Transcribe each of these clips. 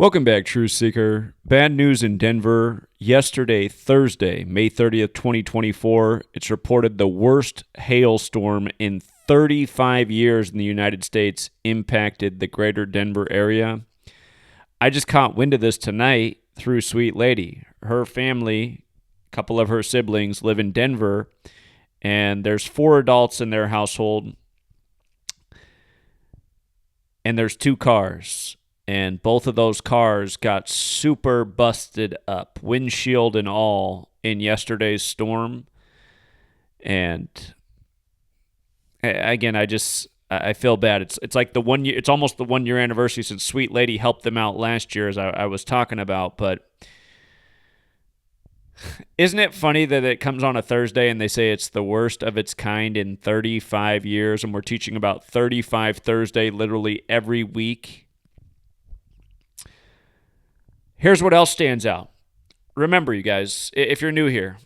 Welcome back, Truth Seeker. Bad news in Denver. Yesterday, Thursday, May 30th, 2024, it's reported the worst hailstorm in 35 years in the United States impacted the greater Denver area. I just caught wind of this tonight through Sweet Lady. Her family, a couple of her siblings, live in Denver, and there's 4 adults in their household, and there's 2 cars. And both of those cars got super busted up, windshield and all, in yesterday's storm. And again, I feel bad. It's like the 1 year. It's almost the 1 year anniversary since Sweet Lady helped them out last year, as I was talking about. But isn't it funny that it comes on a Thursday and they say it's the worst of its kind in 35 years, and we're teaching about 35 Thursday literally every week? Here's what else stands out. Remember, you guys, if you're new here,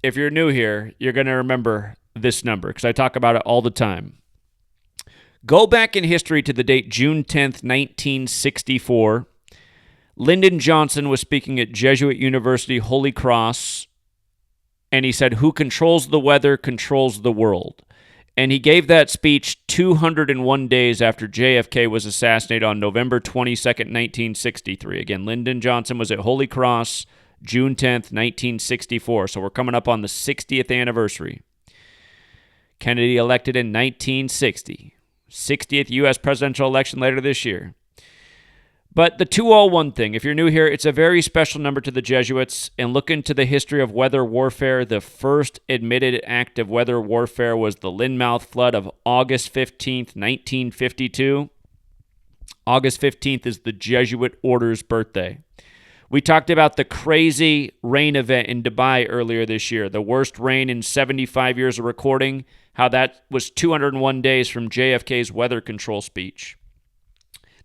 you're going to remember this number because I talk about it all the time. Go back in history to the date June 10th, 1964. Lyndon Johnson was speaking at Jesuit University, Holy Cross, and he said, "Who controls the weather controls the world." And he gave that speech 201 days after JFK was assassinated on November 22nd, 1963. Again, Lyndon Johnson was at Holy Cross, June 10th, 1964. So we're coming up on the 60th anniversary. Kennedy elected in 1960. 60th U.S. presidential election later this year. But the 201 thing, if you're new here, it's a very special number to the Jesuits. And look into the history of weather warfare. The first admitted act of weather warfare was the Lynmouth flood of August 15th, 1952. August 15th is the Jesuit order's birthday. We talked about the crazy rain event in Dubai earlier this year, the worst rain in 75 years of recording, how that was 201 days from JFK's weather control speech.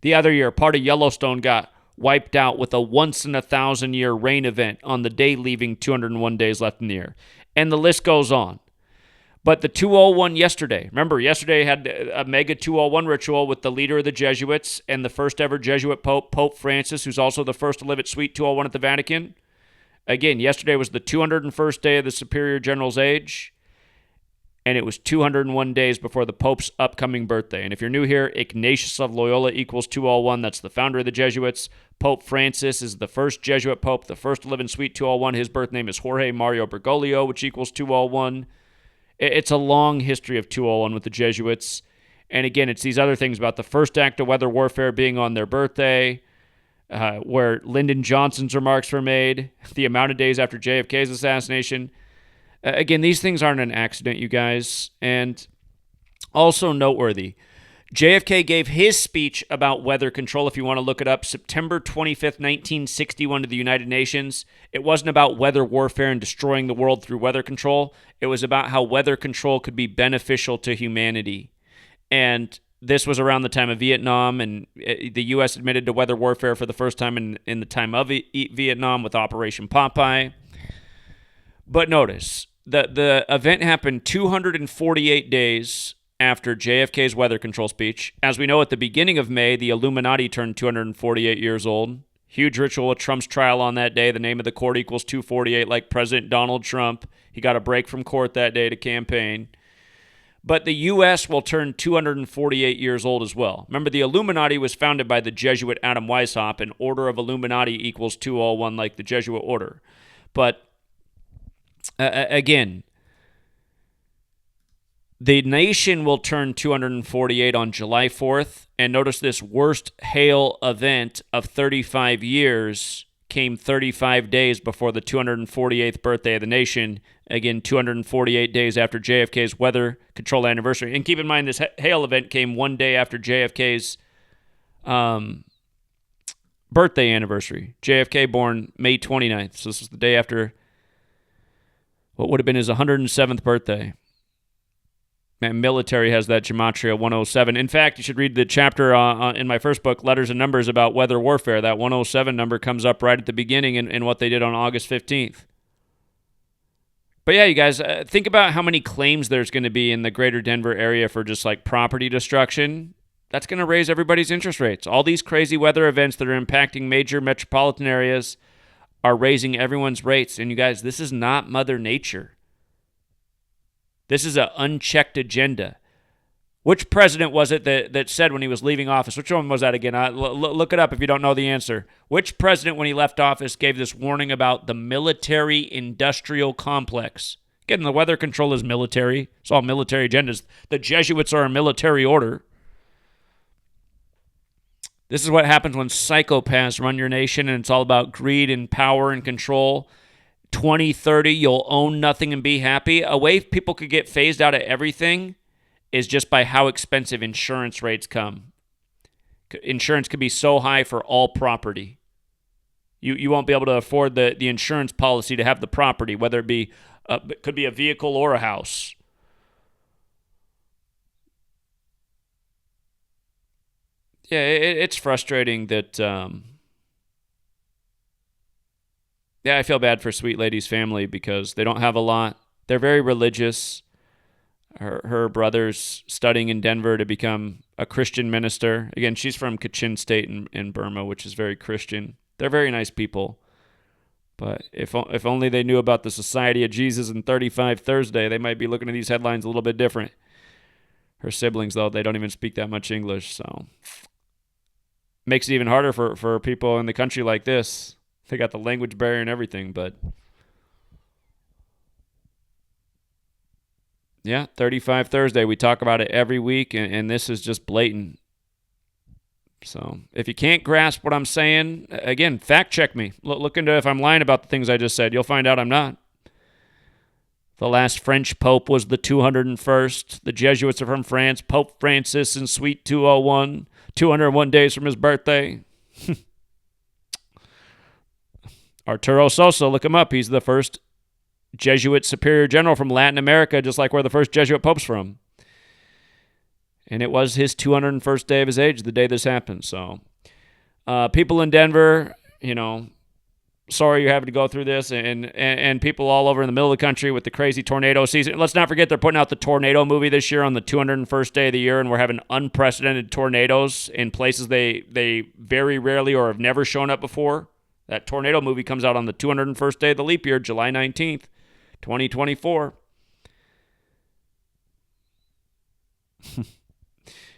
The other year, part of Yellowstone got wiped out with a once-in-a-thousand-year rain event on the day leaving 201 days left in the year. And the list goes on. But the 201 yesterday, remember, yesterday had a mega 201 ritual with the leader of the Jesuits and the first ever Jesuit Pope, Pope Francis, who's also the first to live at Suite 201 at the Vatican. Again, yesterday was the 201st day of the Superior General's age. And it was 201 days before the Pope's upcoming birthday. And if you're new here, Ignatius of Loyola equals 201. That's the founder of the Jesuits. Pope Francis is the first Jesuit Pope, the first to live in Suite 201. His birth name is Jorge Mario Bergoglio, which equals 201. It's a long history of 201 with the Jesuits. And again, it's these other things about the first act of weather warfare being on their birthday, where Lyndon Johnson's remarks were made, the amount of days after JFK's assassination. Again, these things aren't an accident, you guys. And also noteworthy, JFK gave his speech about weather control, if you want to look it up, September 25th, 1961 to the United Nations. It wasn't about weather warfare and destroying the world through weather control. It was about how weather control could be beneficial to humanity. And this was around the time of Vietnam, and the U.S. admitted to weather warfare for the first time in the time of Vietnam with Operation Popeye. But notice, the event happened 248 days after JFK's weather control speech. As we know, at the beginning of May, the Illuminati turned 248 years old. Huge ritual at Trump's trial on that day. The name of the court equals 248, like President Donald Trump. He got a break from court that day to campaign. But the U.S. will turn 248 years old as well. Remember, the Illuminati was founded by the Jesuit Adam Weishaupt, and Order of Illuminati equals 201, like the Jesuit order. But again, the nation will turn 248 on July 4th, and notice this worst hail event of 35 years came 35 days before the 248th birthday of the nation. Again, 248 days after JFK's weather control anniversary. And keep in mind, this hail event came 1 day after JFK's birthday anniversary. JFK born May 29th, so this is the day after what would have been his 107th birthday. Man, military has that Gematria 107. In fact, you should read the chapter in my first book, Letters and Numbers, about weather warfare. That 107 number comes up right at the beginning in what they did on August 15th. But yeah, you guys, think about how many claims there's going to be in the greater Denver area for just like property destruction. that's going to raise everybody's interest rates. All these crazy weather events that are impacting major metropolitan areas are raising everyone's rates. And you guys, this is not Mother Nature. This is an unchecked agenda. Which president was it that said when he was leaving office? Which one was that again? Look it up if you don't know the answer. Which president, when he left office, gave this warning about the military-industrial complex? Again, the weather control is military. It's all military agendas. The Jesuits are a military order. This is what happens when psychopaths run your nation, and it's all about greed and power and control. 2030, you'll own nothing and be happy. A way people could get phased out of everything is just by how expensive insurance rates come. Insurance could be so high for all property. You won't be able to afford the insurance policy to have the property, whether it be could be a vehicle or a house. Yeah, it's frustrating that. I feel bad for Sweet Lady's family because they don't have a lot. They're very religious. Her brother's studying in Denver to become a Christian minister. Again, she's from Kachin State in Burma, which is very Christian. They're very nice people. But if only they knew about the Society of Jesus and 35 Thursday, they might be looking at these headlines a little bit different. Her siblings, though, they don't even speak that much English, so makes it even harder for people in the country like this. They got the language barrier and everything, but yeah, 35 Thursday. We talk about it every week, and this is just blatant. So if you can't grasp what I'm saying, again, fact check me. Look into if I'm lying about the things I just said. You'll find out I'm not. The last French pope was the 201st. The Jesuits are from France. Pope Francis in Suite 201. 201 days from his birthday. Arturo Sosa, look him up. He's the first Jesuit superior general from Latin America, just like where the first Jesuit pope's from. And it was his 201st day of his age, the day this happened. So people in Denver, sorry you're having to go through this, and people all over in the middle of the country with the crazy tornado season. Let's not forget they're putting out the tornado movie this year on the 201st day of the year, and we're having unprecedented tornadoes in places they very rarely or have never shown up before. That tornado movie comes out on the 201st day of the leap year, July 19th, 2024.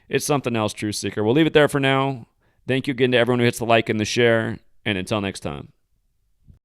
It's something else, Truth Seeker. We'll leave it there for now. Thank you again to everyone who hits the like and the share, and until next time.